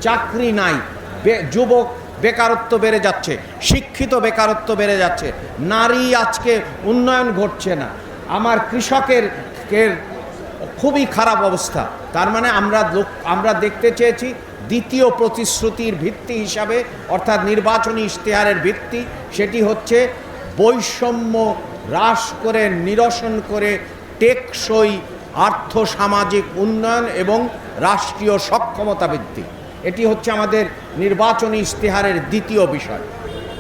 চাকরি নাই, যুবক বেকারত্ব বেড়ে যাচ্ছে, শিক্ষিত বেকারত্ব বেড়ে যাচ্ছে, নারী আজকে উন্নয়ন ঘটছে না, আমার কৃষকের খুবই খারাপ অবস্থা। তার মানে আমরা দেখতে চেয়েছি দ্বিতীয় প্রতিশ্রুতির ভিত্তি হিসাবে, অর্থাৎ নির্বাচনী ইশতেহারের ভিত্তি, সেটি হচ্ছে বৈষম্য হ্রাস করে নিরসন করে টেকসই আর্থসামাজিক উন্নয়ন এবং রাষ্ট্রীয় সক্ষমতা বৃদ্ধি। এটি হচ্ছে আমাদের নির্বাচনী ইশতেহারের দ্বিতীয় বিষয়।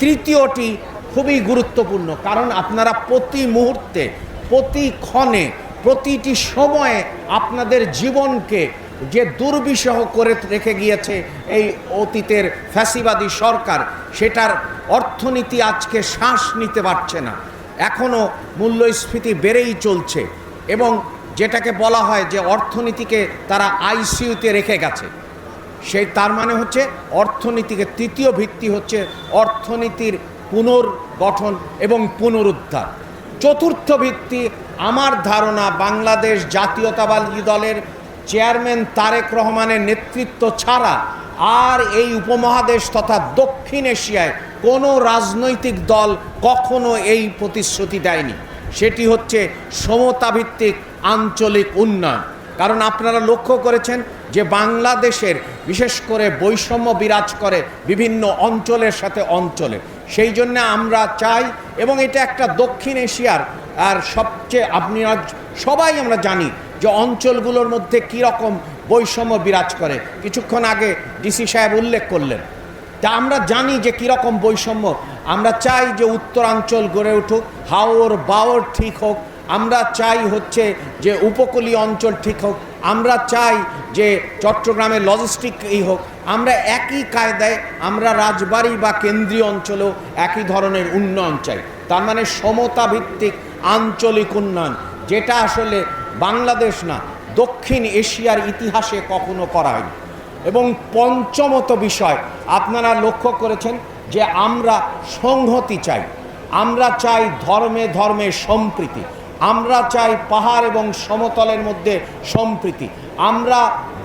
তৃতীয়টি খুবই গুরুত্বপূর্ণ, কারণ আপনারা প্রতি মুহূর্তে, প্রতি ক্ষণে, প্রতিটি সময়ে আপনাদের জীবনকে যে দুর্বিষহ করে রেখে গিয়েছে এই অতীতের ফ্যাসিবাদী সরকার, সেটার অর্থনীতি আজকে শ্বাস নিতে পারছে না। এখনও মূল্যস্ফীতি বেড়েই চলছে এবং যেটাকে বলা হয় যে অর্থনীতিকে তারা আইসিইউতে রেখে গেছে, তার মানে হচ্ছে অর্থনীতিকে তৃতীয় ভিত্তি হচ্ছে অর্থনীতির পুনর্গঠন এবং পুনরুদ্ধার। চতুর্থ ভিত্তি আমার ধারণা বাংলাদেশ জাতীয়তাবাদী দলের চেয়ারম্যান তারেক রহমানের নেতৃত্ব ছাড়া আর এই উপমহাদেশ তথা দক্ষিণ এশিয়ায় কোনো রাজনৈতিক দল কখনো এই প্রতিশ্রুতি দেয়নি। সেটি হচ্ছে সমতাভিত্তিক আঞ্চলিক উন্নয়ন। কারণ আপনারা লক্ষ্য করেছেন যে বাংলাদেশের বিশেষ করে বৈষম্য বিরাজ করে বিভিন্ন অঞ্চলের সাথে অঞ্চলে। সেই জন্য আমরা চাই, এবং এটা একটা দক্ষিণ এশিয়ার আর সবচেয়ে সবাই আমরা জানি যে অঞ্চলগুলোর মধ্যে কীরকম বৈষম্য বিরাজ করে। কিছুক্ষণ আগে ডিসি সাহেব উল্লেখ করলেন, তা আমরা জানি যে কীরকম বৈষম্য। আমরা চাই যে উত্তরাঞ্চল গড়ে উঠুক, হাওর বাওর ঠিক হোক। আমরা চাই হচ্ছে যে উপকূলীয় অঞ্চল ঠিক হোক। আমরা চাই যে চট্টগ্রামের লজিস্টিক হোক। আমরা একই কায়দায় আমরা রাজবাড়ী বা কেন্দ্রীয় অঞ্চলেও একই ধরনের উন্নয়ন চাই। তার মানে সমতা ভিত্তিক আঞ্চলিক উন্নয়ন, যেটা আসলে বাংলাদেশ না দক্ষিণ এশিয়ার ইতিহাসে কখনো করা হয়নি। এবং পঞ্চমত বিষয় আপনারা লক্ষ্য করেছেন যে আমরা সংহতি চাই। আমরা চাই ধর্মে ধর্মে সম্প্রীতি। আমরা চাই পাহাড় এবং সমতলের মধ্যে সম্প্রীতি। আমরা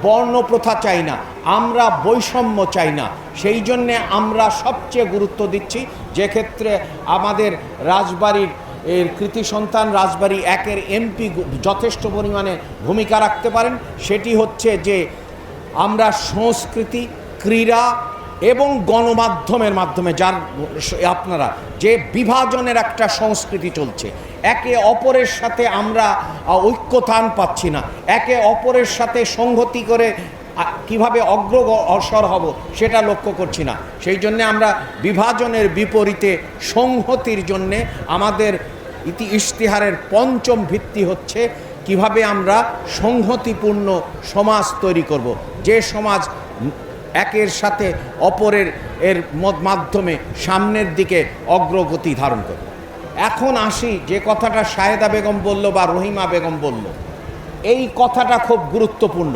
বর্ণপ্রথা চাই না, আমরা বৈষম্য চাই না। সেই জন্যে আমরা সবচেয়ে গুরুত্ব দিচ্ছি, যে ক্ষেত্রে আমাদের রাজবাড়ির কৃতি সন্তান রাজবাড়ী একের এমপি যথেষ্ট পরিমাণে ভূমিকা রাখতে পারেন। সেটি হচ্ছে যে আমরা সংস্কৃতি, ক্রীড়া এবং গণমাধ্যমের মাধ্যমে যার আপনারা যে বিভাজনের একটা সংস্কৃতি চলছে, একে অপরের সাথে আমরা ঐক্যতান পাচ্ছি না, একে অপরের সাথে সংহতি করে কিভাবে অগ্রসর হব সেটা লক্ষ্য করছি না। সেই জন্যে আমরা বিভাজনের বিপরীতে সংহতির জন্যে আমাদের ইশতেহারের পঞ্চম ভিত্তি হচ্ছে কিভাবে আমরা সংহতিপূর্ণ সমাজ তৈরি করব, যে সমাজ একের সাথে অপরের মাধ্যমে সামনের দিকে অগ্রগতি ধারণ করবে। এখন আসি যে কথাটা শাহেদা বেগম বলল বা রহিমা বেগম বলল, এই কথাটা খুব গুরুত্বপূর্ণ।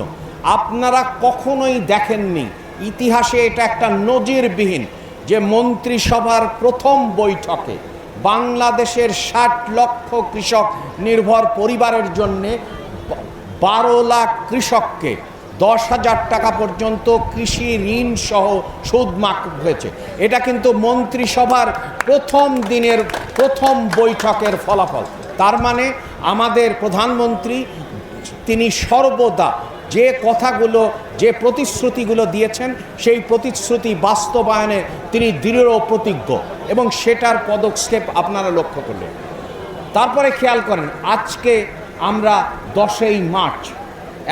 আপনারা কখনোই দেখেননি ইতিহাসে, এটা একটা নজিরবিহীন, যে মন্ত্রিসভার প্রথম বৈঠকে বাংলাদেশের 60 লক্ষ কৃষক নির্ভর পরিবারের জন্যে 12 লাখ কৃষককে 10,000 টাকা পর্যন্ত কৃষি ঋণ সহ সুদ মাফ হয়েছে। এটা কিন্তু মন্ত্রিসভার প্রথম দিনের প্রথম বৈঠকের ফলাফল। তার মানে আমাদের প্রধানমন্ত্রী তিনি সর্বদা যে কথাগুলো, যে প্রতিশ্রুতিগুলো দিয়েছেন, সেই প্রতিশ্রুতি বাস্তবায়নে তিনি দৃঢ় প্রতিজ্ঞ, এবং সেটার পদক্ষেপ আপনারা লক্ষ্য করলেন। তারপরে খেয়াল করেন, আজকে আমরা 10ই মার্চ,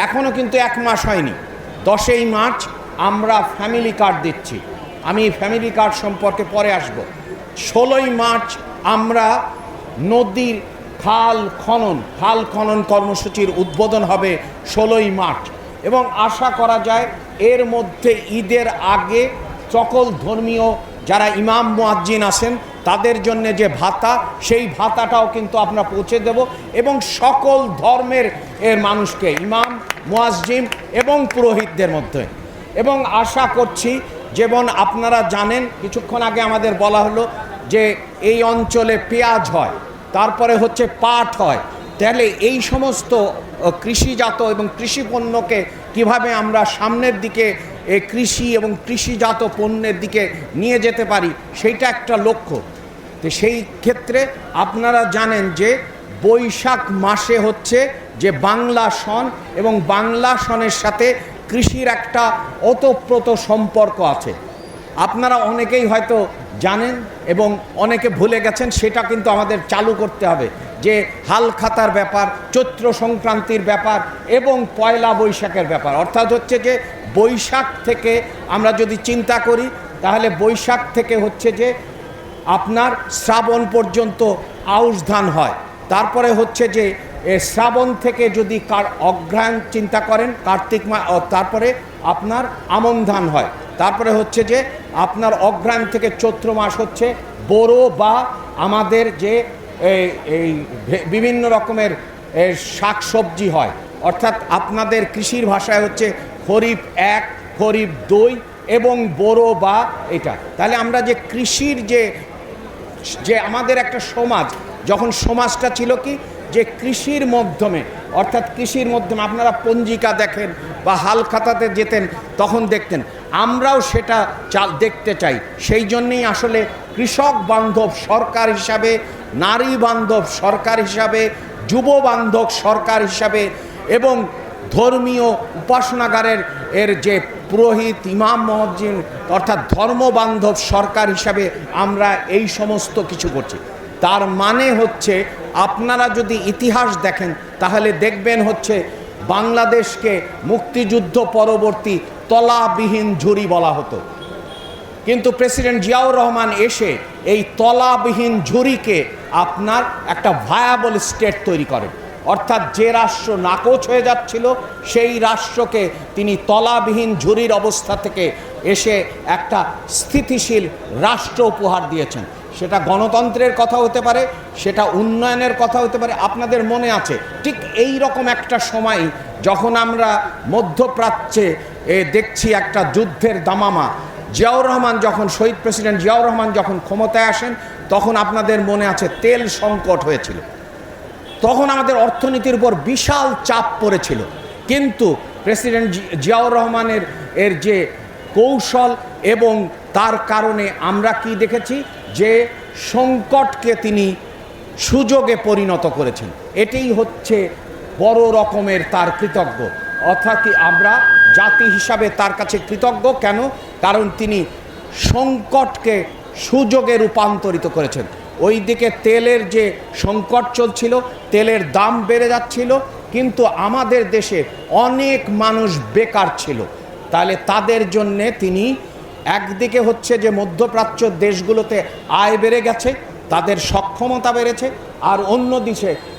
এখনও কিন্তু 1 মাস হয়নি। 10ই মার্চ আমরা ফ্যামিলি কার্ড দিচ্ছি, আমি ফ্যামিলি কার্ড সম্পর্কে পরে আসব। 16ই মার্চ আমরা নদীর খাল খনন কর্মসূচির উদ্বোধন হবে 16ই মার্চ, এবং আশা করা যায় এর মধ্যে ঈদের আগে সকল ধর্মীয় যারা ইমাম মুয়াজ্জিন আছেন তাদের জন্য যে ভাতা, সেই ভাতাটাও কিন্তু আমরা পৌঁছে দেব, এবং সকল ধর্মের মানুষকে, ইমাম, মুয়াজ্জিন এবং পুরোহিতদের মধ্যে। এবং আশা করছি, যেমন আপনারা জানেন কিছুক্ষণ আগে আমাদের বলা হলো যে এই অঞ্চলে পেঁয়াজ হয়, তারপরে হচ্ছে পাট হয়, তাহলে এই সমস্ত কৃষিজাত এবং কৃষি পণ্যকে কীভাবে আমরা সামনের দিকে এই কৃষি এবং কৃষিজাত পণ্যের দিকে নিয়ে যেতে পারি, সেইটা একটা লক্ষ্য। তো সেই ক্ষেত্রে আপনারা জানেন যে বৈশাখ মাসে হচ্ছে যে বাংলা সন, এবং বাংলা সনের সাথে কৃষির একটা ওতপ্রোত সম্পর্ক আছে। আপনারা অনেকেই হয়তো জানেন এবং অনেকে ভুলে গেছেন, সেটা কিন্তু আমাদের চালু করতে হবে, যে হালখাতার ব্যাপার, চৈত্র সংক্রান্তির ব্যাপার এবং পয়লা বৈশাখের ব্যাপার। অর্থাৎ হচ্ছে যে বৈশাখ থেকে আমরা যদি চিন্তা করি, তাহলে বৈশাখ থেকে হচ্ছে যে আপনার শ্রাবণ পর্যন্ত আউশ ধান হয়। তারপরে হচ্ছে যে শ্রাবণ থেকে যদি অগ্রহায়ণ চিন্তা করেন, কার্তিক মাস, তারপরে আপনার আমন ধান হয়। তারপরে হচ্ছে যে আপনার অগ্রহায়ণ থেকে চৈত্র মাস হচ্ছে বোরো বা আমাদের যে এই বিভিন্ন রকমের শাক সবজি হয়। অর্থাৎ আপনাদের কৃষির ভাষায় হচ্ছে খরিফ 1, খরিফ 2 এবং বোরো বা এটা। তাহলে আমরা যে কৃষির যে আমাদের একটা সমাজ, যখন সমাজটা ছিল কি, যে কৃষির মাধ্যমে, অর্থাৎ কৃষির মাধ্যমে আপনারা পঞ্জিকা দেখেন বা হালখাতাতে যেতেন, তখন দেখতেন। আমরাও সেটা দেখতে চাই। সেই জন্যেই আসলে কৃষক বান্ধব সরকার হিসাবে, নারী বান্ধব সরকার হিসাবে, যুব বান্ধব সরকার হিসাবে এবং ধর্মীয় উপাসনাগারের যে পুরোহিত, ইমাম, মুয়াজ্জিন, অর্থাৎ ধর্মবান্ধব সরকার হিসাবে আমরা এই সমস্ত কিছু করছি। তার মানে হচ্ছে আপনারা যদি ইতিহাস দেখেন, তাহলে দেখবেন হচ্ছে বাংলাদেশকে মুক্তিযুদ্ধ পরবর্তী তলাবিহীন ঝুরি বলা হতো, কিন্তু প্রেসিডেন্ট জিয়াউর রহমান এসে এই তলাবিহীন ঝুরিকে আপনার একটা ভায়াবল স্টেট তৈরি করেন। অর্থাৎ যে রাষ্ট্র নাকচ হয়ে যাচ্ছিল, সেই রাষ্ট্রকে তিনি তলাবিহীন ঝুরির অবস্থা থেকে এসে একটা স্থিতিশীল রাষ্ট্র উপহার দিয়েছেন। সেটা গণতন্ত্রের কথা হতে পারে, সেটা উন্নয়নের কথা হতে পারে। আপনাদের মনে আছে ঠিক এই রকম একটা সময়, যখন আমরা মধ্যপ্রাচ্যে দেখছি একটা যুদ্ধের দামামা, জিয়াউর রহমান যখন, শহীদ প্রেসিডেন্ট জিয়াউর রহমান যখন ক্ষমতায় আসেন, তখন আপনাদের মনে আছে তেল সংকট হয়েছিল। তখন আমাদের অর্থনীতির উপর বিশাল চাপ পড়েছিল, কিন্তু প্রেসিডেন্ট জিয়াউর রহমানের যে কৌশল এবং তার কারণে আমরা কি দেখেছি, যে সংকটকে তিনি সুযোগে পরিণত করেছেন। এটাই হচ্ছে বড় রকমের তার কৃতজ্ঞ। অর্থাৎ আমরা জাতি হিসাবে তার কাছে কৃতজ্ঞ। কেন? কারণ তিনি সংকটকে সুযোগে রূপান্তরিত করেছেন। ওই দিকে তেলের যে সংকট চলছিল, তেলের দাম বেড়ে যাচ্ছিল, কিন্তু আমাদের দেশে অনেক মানুষ বেকার ছিল। তাহলে তাদের জন্যে তিনি একদিকে হচ্ছে যে মধ্যপ্রাচ্য দেশগুলোতে আয় বেড়ে গেছে, তাদের সক্ষমতা বেড়েছে, আর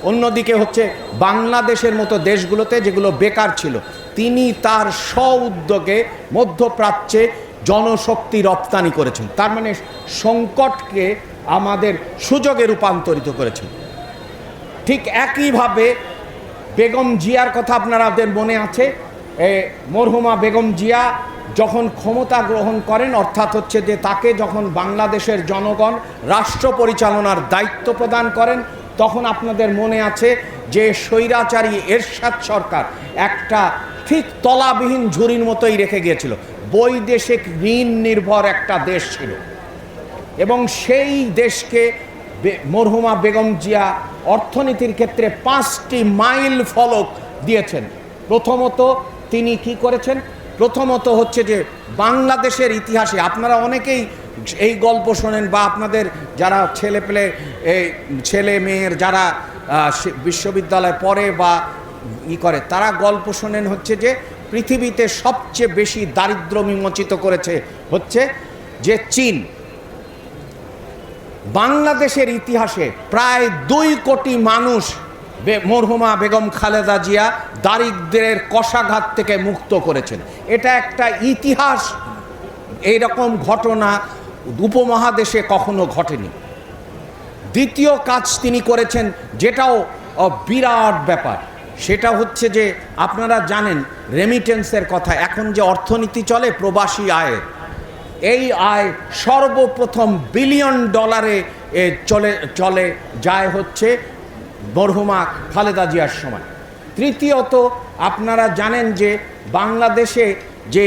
অন্যদিকে হচ্ছে বাংলাদেশের মতো দেশগুলোতে যেগুলো বেকার ছিল, তিনি তার স্ব-উদ্যোগে মধ্যপ্রাচ্যে জনশক্তি রপ্তানি করেছেন। তার মানে সংকটকে আমাদের সুযোগে রূপান্তরিত করেছেন। ঠিক একইভাবে বেগম জিয়ার কথা আপনাদের মনে আছে। মরহুমা বেগম জিয়া যখন ক্ষমতা গ্রহণ করেন, অর্থাৎ হচ্ছে যে তাকে যখন বাংলাদেশের জনগণ রাষ্ট্র পরিচালনার দায়িত্ব প্রদান করেন, তখন আপনাদের মনে আছে যে স্বৈরাচারী এরশাদ সরকার একটা ঠিক তলাবিহীন ঝুরির মতোই রেখে গিয়েছিল। বৈদেশিক ঋণ নির্ভর একটা দেশ ছিল, এবং সেই দেশকে মরহুমা বেগম জিয়া অর্থনীতির ক্ষেত্রে 5টি মাইল ফলক দিয়েছেন। প্রথমত তিনি কি করেছেন? প্রথমত হচ্ছে যে বাংলাদেশের ইতিহাসে আপনারা অনেকেই এই গল্প শোনেন, বা আপনাদের যারা ছেলে মেয়ের যারা বিশ্ববিদ্যালয়ে পড়ে বা করে, তারা গল্প শোনেন হচ্ছে যে পৃথিবীতে সবচেয়ে বেশি দারিদ্র বিমোচিত করেছে হচ্ছে যে চীন। বাংলাদেশের ইতিহাসে প্রায় 2 কোটি মানুষ মরহুমা বেগম খালেদা জিয়া দারিদ্র্যের কষাঘাত থেকে মুক্ত করেছেন। এটা একটা ইতিহাস। এইরকম ঘটনা উপমহাদেশে কখনো ঘটেনি। দ্বিতীয় কাজ তিনি করেছেন, যেটাও বিরাট ব্যাপার, সেটা হচ্ছে যে আপনারা জানেন রেমিটেন্সের কথা। এখন যে অর্থনীতি চলে প্রবাসী আয়ের, এই আয় সর্বপ্রথম বিলিয়ন ডলারে চলে যায় হচ্ছে মরহুমা খালেদা জিয়ার সময়। তৃতীয়ত আপনারা জানেন যে বাংলাদেশে যে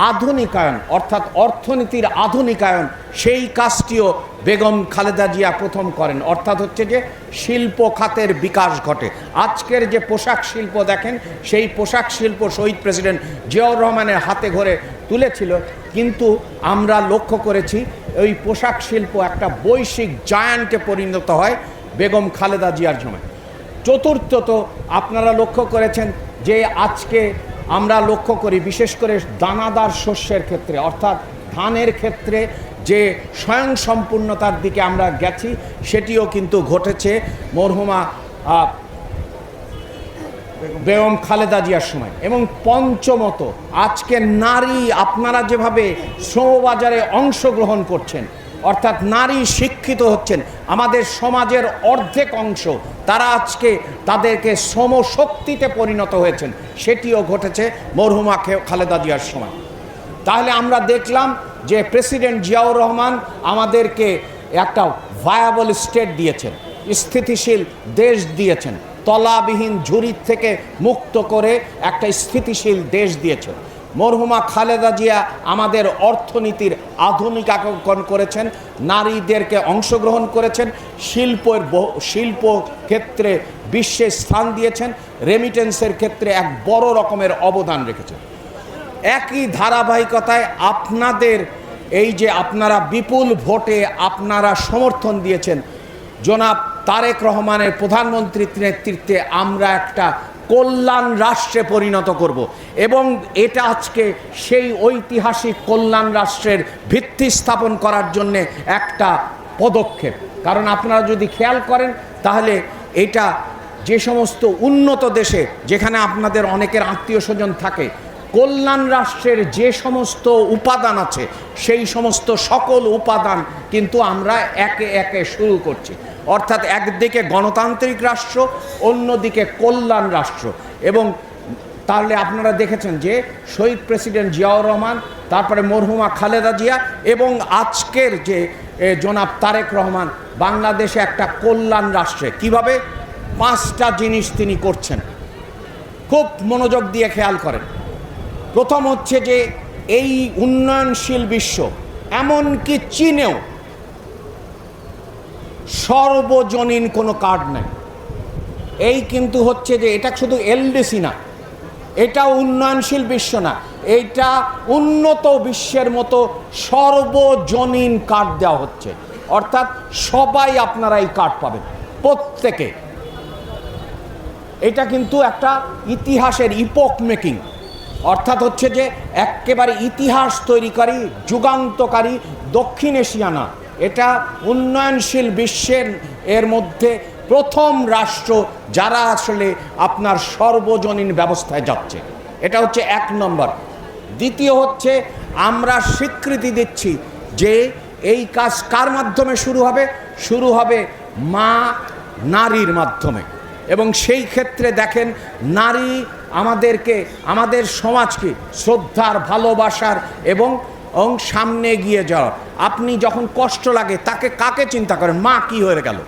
আধুনিকায়ন অর্থাৎ অর্থনীতির আধুনিকায়ন, সেই কাজটিও বেগম খালেদা জিয়া প্রথম করেন। অর্থাৎ হচ্ছে যে শিল্প খাতের বিকাশ ঘটে। আজকের যে পোশাক শিল্প দেখেন, সেই পোশাক শিল্প শহীদ প্রেসিডেন্ট জিয়াউর রহমানের হাতে ধরে তুলেছিল, কিন্তু আমরা লক্ষ্য করেছি ওই পোশাক শিল্প একটা বৈশ্বিক জায়ান্টে পরিণত হয় বেগম খালেদা জিয়ার সময়। চতুর্থত আপনারা লক্ষ্য করেছেন যে আজকে আমরা লক্ষ্য করি বিশেষ করে দানাদার শস্যের ক্ষেত্রে অর্থাৎ ধানের ক্ষেত্রে যে স্বয়ংসম্পূর্ণতার দিকে আমরা গেছি, সেটিও কিন্তু ঘটেছে মরহুমা বেগম খালেদা জিয়ার সময়। এবং পঞ্চমত, আজকে নারী আপনারা যেভাবে শ্রমবাজারে অংশগ্রহণ করছেন, অর্থাৎ নারী শিক্ষিত হচ্ছেন, আমাদের সমাজের অর্ধেক অংশ তারা আজকে তাদেরকে শ্রমশক্তিতে পরিণত হয়েছেন, সেটিও ঘটেছে মরহুমা খালেদা জিয়ার সময়। তাহলে আমরা দেখলাম যে প্রেসিডেন্ট জিয়াউর রহমান আমাদেরকে একটা ভায়াবল স্টেট দিয়েছেন, স্থিতিশীল দেশ দিয়েছেন, তলাবিহীন ঝুড়ির থেকে মুক্ত করে একটা স্থিতিশীল দেশ দিয়েছেন। মরহুমা খালেদা জিয়া আমাদের অর্থনীতির আধুনিকায়ন করেছেন, নারীদেরকে অংশগ্রহণ করেছেন, শিল্প ক্ষেত্রে বিশ্বে স্থান দিয়েছেন, রেমিটেন্সের ক্ষেত্রে এক বড় রকমের অবদান রেখেছেন। একই ধারাবাহিকতায় আপনাদের এই যে আপনারা বিপুল ভোটে আপনারা সমর্থন দিয়েছেন জনাব তারেক রহমানের প্রধানমন্ত্রীর নেতৃত্বে, আমরা একটা কল্যাণ রাষ্ট্রে পরিণত করব এবং এটা আজকে সেই ঐতিহাসিক কল্যাণ রাষ্ট্রের ভিত্তি স্থাপন করার জন্যে একটা পদক্ষেপ। কারণ আপনারা যদি খেয়াল করেন তাহলে এটা যে সমস্ত উন্নত দেশে যেখানে আপনাদের অনেকের আত্মীয় স্বজন থাকে, কল্যাণ রাষ্ট্রের যে সমস্ত উপাদান আছে সেই সমস্ত সকল উপাদান কিন্তু আমরা একে একে শুরু করছি। অর্থাৎ একদিকে গণতান্ত্রিক রাষ্ট্র, অন্যদিকে কল্যাণ রাষ্ট্র। এবং তাহলে আপনারা দেখেছেন যে শহীদ প্রেসিডেন্ট জিয়াউর রহমান, তারপরে মরহুমা খালেদা জিয়া এবং আজকের যে জনাব তারেক রহমান বাংলাদেশে একটা কল্যাণ রাষ্ট্রে কিভাবে 5টা জিনিস তিনি করছেন, খুব মনোযোগ দিয়ে খেয়াল করেন। প্রথম হচ্ছে যে এই উন্নয়নশীল বিশ্ব, এমনকি চীনেও সর্বজনীন কোনো কার্ড নেই। এই কিন্তু হচ্ছে যে এটা শুধু এলডিসি না, এটা উন্নয়নশীল বিশ্ব না, এইটা উন্নত বিশ্বের মতো সর্বজনীন কার্ড দেওয়া হচ্ছে। অর্থাৎ সবাই আপনারা এই কার্ড পাবেন, প্রত্যেকে। এটা কিন্তু একটা ইতিহাসের ইপক মেকিং, অর্থাৎ হচ্ছে যে একেবারে ইতিহাস তৈরিকারী, যুগান্তকারী দক্ষিণ এশিয়ানা, এটা উন্নয়নশীল বিশ্বের এর মধ্যে প্রথম রাষ্ট্র যারা আসলে আপনার সর্বজনীন ব্যবস্থায় যাচ্ছে। এটা হচ্ছে 1 নম্বর। দ্বিতীয় হচ্ছে আমরা স্বীকৃতি দিচ্ছি যে এই কাজ কার মাধ্যমে শুরু হবে মা নারীর মাধ্যমে। এবং সেই ক্ষেত্রে দেখেন নারী আমাদেরকে, আমাদের সমাজকে শ্রদ্ধার, ভালোবাসার এবং সামনে এগিয়ে যাওয়ার। আপনি যখন কষ্ট লাগে তাকে কাকে চিন্তা করেন? মা কি হয়ে গেল?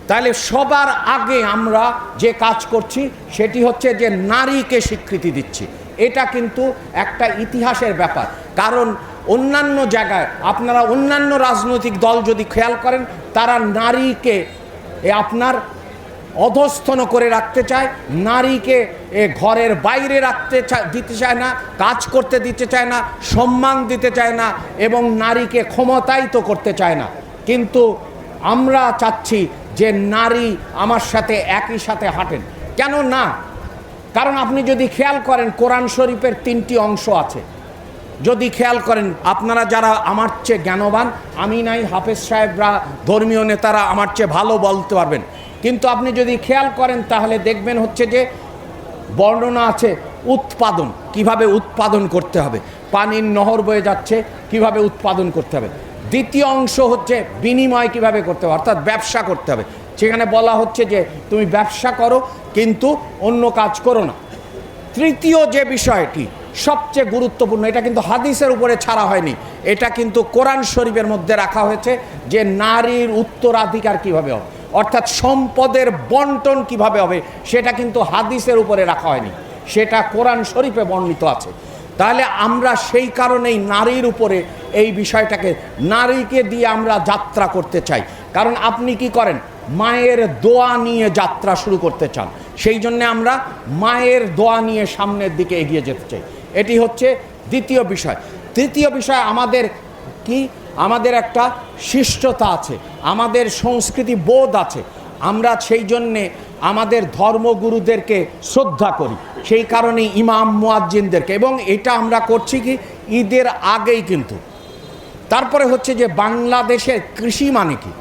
তাহলে সবার আগে আমরা যে কাজ করছি সেটি হচ্ছে যে নারীকে স্বীকৃতি দিচ্ছি। এটা কিন্তু একটা ইতিহাসের ব্যাপার। কারণ অন্যান্য জায়গায় আপনারা অন্যান্য রাজনৈতিক দল যদি খেয়াল করেন, তারা নারীকে আপনার অধস্থন করে রাখতে চায়, নারীকে ঘরের বাইরে দিতে চায় না, কাজ করতে দিতে চায় না, সম্মান দিতে চায় না এবং নারীকে ক্ষমতায়িত করতে চায় না। কিন্তু আমরা চাচ্ছি যে নারী আমার সাথে একই সাথে হাঁটেন। কেন না? কারণ আপনি যদি খেয়াল করেন কোরআন শরীফের 3টি অংশ আছে। যদি খেয়াল করেন আপনারা যারা আমার চেয়ে জ্ঞানবান, আমি নাই, হাফেজ সাহেবরা, ধর্মীয় নেতারা আমার চেয়ে ভালো বলতে পারবেন, কিন্তু আপনি যদি খেয়াল করেন তাহলে দেখবেন হচ্ছে যে বর্ণনা আছে উৎপাদন, কিভাবে উৎপাদন করতে হবে, পানির নহর বয়ে যাচ্ছে কিভাবে উৎপাদন করতে হবে। দ্বিতীয় অংশ হচ্ছে বিনিময় কিভাবে করতে হবে, অর্থাৎ ব্যবসা করতে হবে। সেখানে বলা হচ্ছে যে তুমি ব্যবসা করো কিন্তু অন্য কাজ করো না। তৃতীয় যে বিষয়টি সবচেয়ে গুরুত্বপূর্ণ, এটা কিন্তু হাদিসের উপরে ছাড়া হয়নি, এটা কিন্তু কোরআন শরীফের মধ্যে রাখা হয়েছে যে নারীর উত্তরাধিকার কিভাবে হবে, অর্থাৎ সম্পদের বন্টন কিভাবে হবে, সেটা কিন্তু হাদিসের উপরে রাখা হয়নি, সেটা কোরআন শরীফে বর্ণিত আছে। তাহলে আমরা সেই কারণেই নারীর উপরে এই বিষয়টাকে, নারীকে দিয়ে আমরা যাত্রা করতে চাই। কারণ আপনি কি করেন, মায়ের দোয়া নিয়ে যাত্রা শুরু করতে চান, সেই জন্যে আমরা মায়ের দোয়া নিয়ে সামনের দিকে এগিয়ে যেতে চাই। এটি হচ্ছে দ্বিতীয় বিষয়। তৃতীয় বিষয়, আমাদের কি, আমাদের একটা শিষ্টতা আছে, আমাদের সংস্কৃতি বোধ আছে। আমরা সেই জন্যে আমাদের ধর্মগুরুদেরকে শ্রদ্ধা করি, সেই কারণেই ইমাম মুয়াজ্জিনদেরকে, এবং এটা আমরা করছি কি ঈদের আগেই। কিন্তু তারপরে হচ্ছে যে বাংলাদেশের কৃষি মানে কি,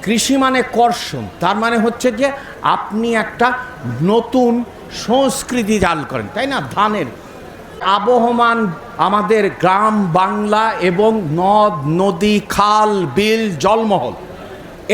কৃষি মানে কর্ষণ, তার মানে হচ্ছে যে আপনি একটা নতুন সংস্কৃতি চালু করেন, তাই না? ধানের আবহমান আমাদের গ্রাম বাংলা এবং নদ নদী খাল বিল জলমহল,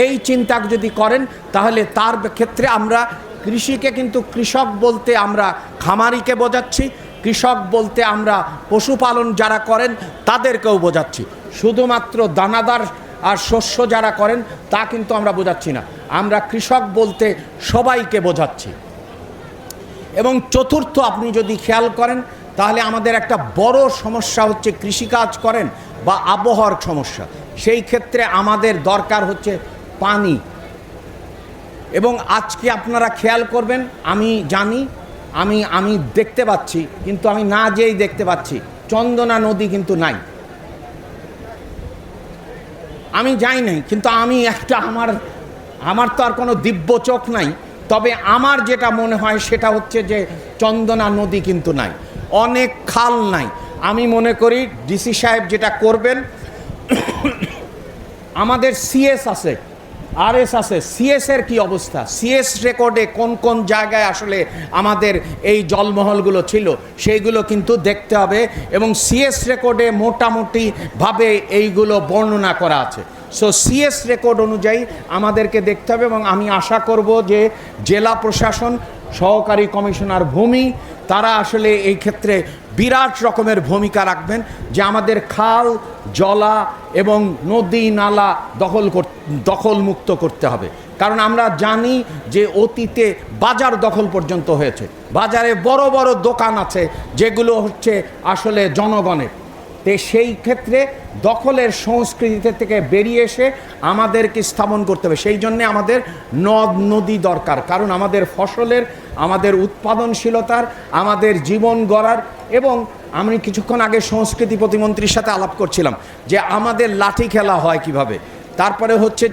এই চিন্তা যদি করেন তাহলে তার ক্ষেত্রে আমরা কৃষিকে কিন্তু কৃষক বলতে আমরা খামারিকে বোঝাচ্ছি, কৃষক বলতে আমরা পশুপালন যারা করেন তাদেরকেও বোঝাচ্ছি। শুধুমাত্র দানাদার আর শস্য যারা করেন তা কিন্তু আমরা বোঝাচ্ছি না, আমরা কৃষক বলতে সবাইকে বোঝাচ্ছি। এবং চতুর্থ, আপনি যদি খেয়াল করেন তাহলে আমাদের একটা বড় সমস্যা হচ্ছে কৃষিকাজ করেন বা আবহাওয়ার সমস্যা, সেই ক্ষেত্রে আমাদের দরকার হচ্ছে পানি। এবং আজকে আপনারা খেয়াল করবেন, আমি জানি, আমি দেখতে পাচ্ছি, কিন্তু আমি না যেই দেখতে পাচ্ছি, চন্দনা নদী কিন্তু নাই। আমি যাই নাই, কিন্তু আমি একটা আমার তো আর কোনো দিব্য চোখ নাই, তবে আমার যেটা মনে হয় সেটা হচ্ছে যে চন্দনা নদী কিন্তু নাই, অনেক খাল নাই। আমি মনে করি ডিসি সাহেব যেটা করবেন, আমাদের সিএস আছে, আরএস আছে, সিএসের কি অবস্থা, সিএস রেকর্ডে কোন কোন জায়গায় আসলে আমাদের এই জলমহলগুলো ছিল সেইগুলো কিন্তু দেখতে হবে, এবং সিএস রেকর্ডে মোটামুটিভাবে এইগুলো বর্ণনা করা আছে। সো সিএস রেকর্ড অনুযায়ী আমাদেরকে দেখতে হবে, এবং আমি আশা করব যে জেলা প্রশাসন, সহকারী কমিশনার ভূমি, তারা আসলে এই ক্ষেত্রে বিরাট রকমের ভূমিকা রাখবেন, যে আমাদের খাল জলা এবং নদী নালা দখলমুক্ত করতে হবে। কারণ আমরা জানি যে অতীতে বাজার দখল পর্যন্ত হয়েছে, বাজারে বড় বড় দোকান আছে যেগুলো হচ্ছে আসলে জনগণের। তো সেই ক্ষেত্রে দখলের সংস্কৃতি থেকে বেরিয়ে এসে আমাদেরকে স্থাপন করতে হবে। সেই জন্যে আমাদের নদ নদী দরকার, কারণ আমাদের ফসলের, আমাদের উৎপাদনশীলতার, আমাদের জীবন গড়ার। এবং আমি কিছুক্ষণ আগে সংস্কৃতি প্রতিমন্ত্রীর সাথে আলাপ করছিলাম যে আমাদের লাঠি খেলা হয় কিভাবে। তারপরে হচ্ছে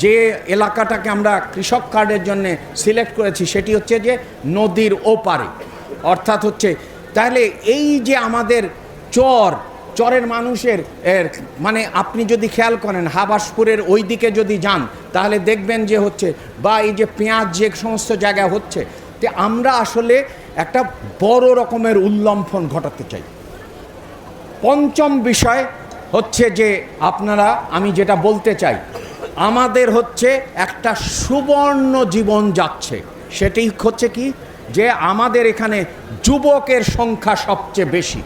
যে এলাকাটাকে আমরা কৃষক কার্ডের জন্য সিলেক্ট করেছি সেটি হচ্ছে যে নদীর ওপারে, অর্থাৎ হচ্ছে, তাহলে এই যে আমাদের চরের মানুষের মানে আপনি যদি খেয়াল করেন হাবাসপুরের ওই দিকে যদি যান তাহলে দেখবেন যে হচ্ছে, বা এই যে পেঁয়াজ যে সমস্ত জায়গায় হচ্ছে, তো আমরা আসলে একটা বড় রকমের উল্লম্ফন ঘটাতে চাই। পঞ্চম বিষয় হচ্ছে যে আপনারা, আমি যেটা বলতে চাই, আমাদের হচ্ছে একটা সুবর্ণ জীবন যাচ্ছে, সেটি হচ্ছে কি, যে আমাদের এখানে যুবকের সংখ্যা সবচেয়ে বেশি,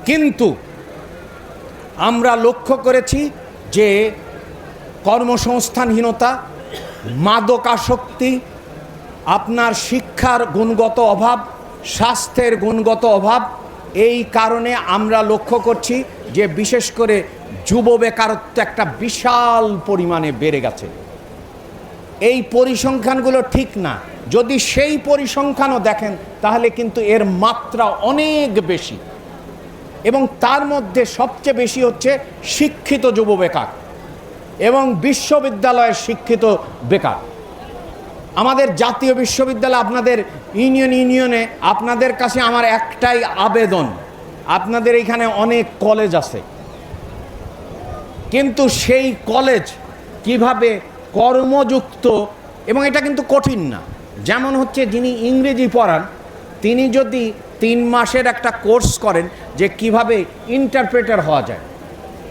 কিন্তু আমরা লক্ষ্য করেছি যে কর্মসংস্থানহীনতা, মাদকাসক্তি, আপনার শিক্ষার গুণগত অভাব, স্বাস্থ্যের গুণগত অভাব, এই কারণে আমরা লক্ষ্য করছি যে বিশেষ করে যুব বেকারত্ব একটা বিশাল পরিমাণে বেড়ে গেছে। এই পরিসংখ্যানগুলো ঠিক না, যদি সেই পরিসংখ্যানও দেখেন তাহলে কিন্তু এর মাত্রা অনেক বেশি, এবং তার মধ্যে সবচেয়ে বেশি হচ্ছে শিক্ষিত যুব বেকার এবং বিশ্ববিদ্যালয়ের শিক্ষিত বেকার। আমাদের জাতীয় বিশ্ববিদ্যালয়, আপনাদের ইউনিয়নে আপনাদের কাছে আমার একটাই আবেদন, আপনাদের এখানে অনেক কলেজ আছে, কিন্তু সেই কলেজ কিভাবে কর্মযুক্ত, এবং এটা কিন্তু কঠিন না। যেমন হচ্ছে যিনি ইংরেজি পড়ান তিনি যদি 3 মাসের একটা কোর্স করেন যে কিভাবে ইন্টারপ্রেটার হওয়া যায়,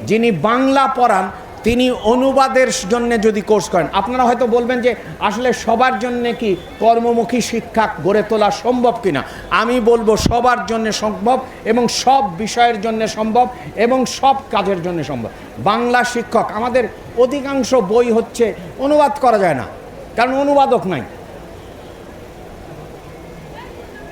যিনি বাংলা পড়ান তিনি অনুবাদের জন্য যদি কোর্স করেন, আপনারা হয়তো বলবেন যে আসলে সবার জন্য কি কর্মমুখী শিক্ষা গড়ে তোলা সম্ভব কিনা। আমি বলবো সবার জন্য সম্ভব, এবং সব বিষয়ের জন্য সম্ভব, এবং সব কাজের জন্য সম্ভব। বাংলা শিক্ষক, আমাদের অধিকাংশ বই হচ্ছে অনুবাদ করা যায় না, কারণ অনুবাদক নাই।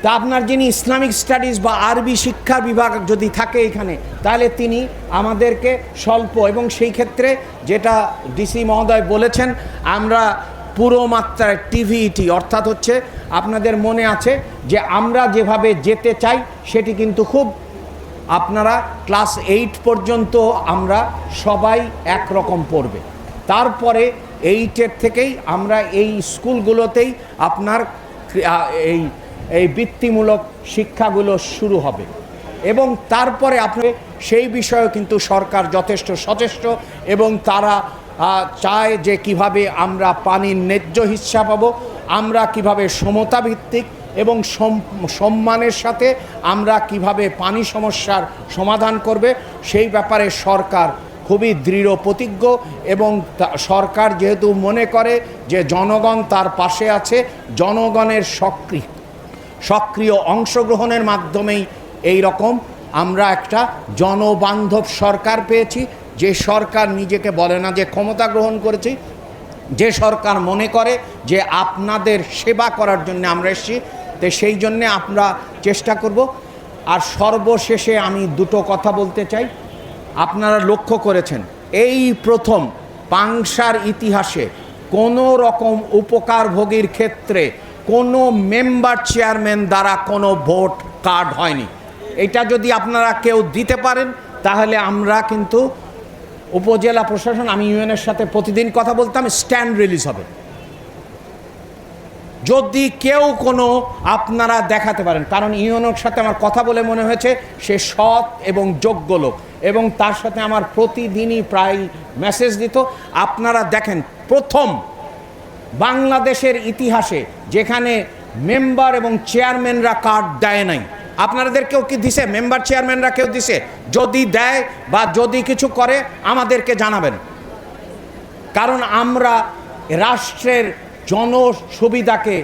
তা আপনার যিনি ইসলামিক স্টাডিজ বা আরবি শিক্ষা বিভাগ যদি থাকে এখানে, তাহলে তিনি আমাদেরকে স্বল্প, এবং সেই ক্ষেত্রে যেটা ডিসি মহোদয় বলেছেন, আমরা পুরো মাত্রায় টিভিইটি অর্থাৎ হচ্ছে আপনাদের মনে আছে যে আমরা যেভাবে যেতে চাই সেটি কিন্তু খুব, আপনারা ক্লাস 8 পর্যন্ত আমরা সবাই একরকম পড়বে, তারপরে 8-এর থেকেই আমরা এই স্কুলগুলোতেই আপনার এই বৃত্তিমূলক শিক্ষাগুলো শুরু হবে, এবং তারপরে আপনি সেই বিষয়ে কিন্তু সরকার যথেষ্ট সচেষ্ট, এবং তারা চায় যে কিভাবে আমরা পানির ন্যায্য হিস্সা পাবো, আমরা কিভাবে সমতাভিত্তিক এবং সম্মানের সাথে আমরা কিভাবে পানি সমস্যার সমাধান করবে, সেই ব্যাপারে সরকার খুবই দৃঢ় প্রতিজ্ঞ। এবং সরকার যেহেতু মনে করে যে জনগণ তার পাশে আছে, জনগণের সক্রিয় অংশগ্রহণের মাধ্যমেই এই রকম আমরা একটা জনবান্ধব সরকার পেয়েছি, যে সরকার নিজেকে বলে না যে ক্ষমতা গ্রহণ করেছি, যে সরকার মনে করে যে আপনাদের সেবা করার জন্য আমরা এসেছি, তো সেই জন্যে আমরা চেষ্টা করব। আর সর্বশেষে আমি দুটো কথা বলতে চাই। আপনারা লক্ষ্য করেছেন এই প্রথম পাংশার ইতিহাসে কোনো রকম উপকারভোগীর ক্ষেত্রে কোনো মেম্বার চেয়ারম্যান দ্বারা কোনো ভোট কার্ড হয়নি। এটা যদি আপনারা কেউ দিতে পারেন তাহলে আমরা কিন্তু উপজেলা প্রশাসন, আমি ইউএনের সাথে প্রতিদিন কথা বলতাম, স্ট্যান্ড রিলিজ হবে। যদি কেউ কোনো আপনারা দেখাতে পারেন, কারণ ইউএনের সাথে আমার কথা বলে মনে হয়েছে সে সৎ এবং যোগ্য লোক, এবং তার সাথে আমার প্রতিদিনই প্রায় মেসেজ দিত। আপনারা দেখেন প্রথম বাংলাদেশের ইতিহাসে যেখানে মেম্বার এবং চেয়ারম্যানরা কার্ড দেয় নাই, আপনাদের কেউ কি দিছে? মেম্বার চেয়ারম্যানরা কেউ দিছে? যদি দেয় বা যদি কিছু করে আমাদেরকে জানাবেন, কারণ আমরা রাষ্ট্রের জনসুবিধাকে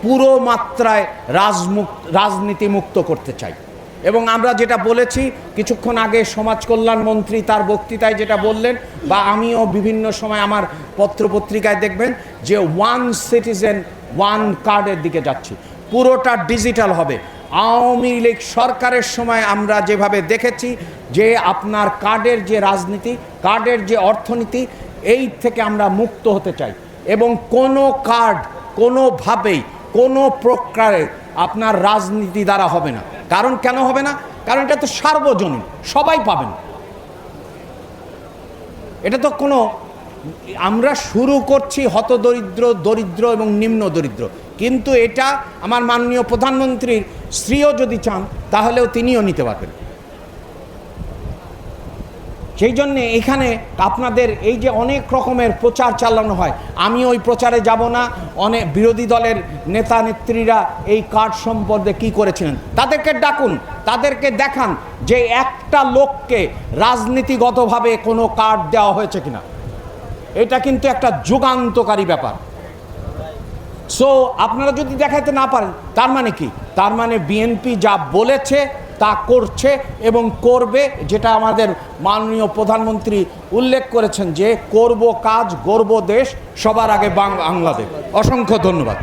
পুরো মাত্রায় রাজনীতিমুক্ত করতে চাই। এবং আমরা যেটা বলেছি কিছুক্ষণ আগে সমাজ কল্যাণ মন্ত্রী তার বক্তৃতায় যেটা বললেন, বা আমিও বিভিন্ন সময় আমার পত্রপত্রিকায় দেখবেন যে ওয়ান সিটিজেন ওয়ান কার্ডের দিকে যাচ্ছি, পুরোটা ডিজিটাল হবে। আওয়ামী লীগ সরকারের সময় আমরা যেভাবে দেখেছি যে আপনার কার্ডের যে রাজনীতি, কার্ডের যে অর্থনীতি, এই থেকে আমরা মুক্ত হতে চাই। এবং কোনো কার্ড কোনোভাবেই কোনো প্রকারে আপনার রাজনীতি দ্বারা হবে না। কারণ কেন হবে না? কারণ এটা তো সার্বজনীন, সবাই পাবেন। এটা তো কোনো, আমরা শুরু করছি হতদরিদ্র, দরিদ্র এবং নিম্ন দরিদ্র, কিন্তু এটা আমার মাননীয় প্রধানমন্ত্রীর স্ত্রীও যদি চান তাহলেও তিনিও নিতে পারবেন। সেই জন্যে এখানে আপনাদের এই যে অনেক রকমের প্রচার চালানো হয়, আমি ওই প্রচারে যাব না। অনেক বিরোধী দলের নেতা নেত্রীরা এই কার্ড সম্পর্কে কী করেছিলেন, তাদেরকে ডাকুন, তাদেরকে দেখান যে একটা লোককে রাজনীতিগতভাবে কোনো কার্ড দেওয়া হয়েছে কিনা। এটা কিন্তু একটা যুগান্তকারী ব্যাপার। সো আপনারা যদি দেখাতে না পারেন, তার মানে কি? তার মানে বিএনপি যা বলেছে তা করছে এবং করবে, যেটা আমাদের মাননীয় প্রধানমন্ত্রী উল্লেখ করেছেন যে করব কাজ, গড়ব দেশ, সবার আগে বাংলাদেশ। অসংখ্য ধন্যবাদ।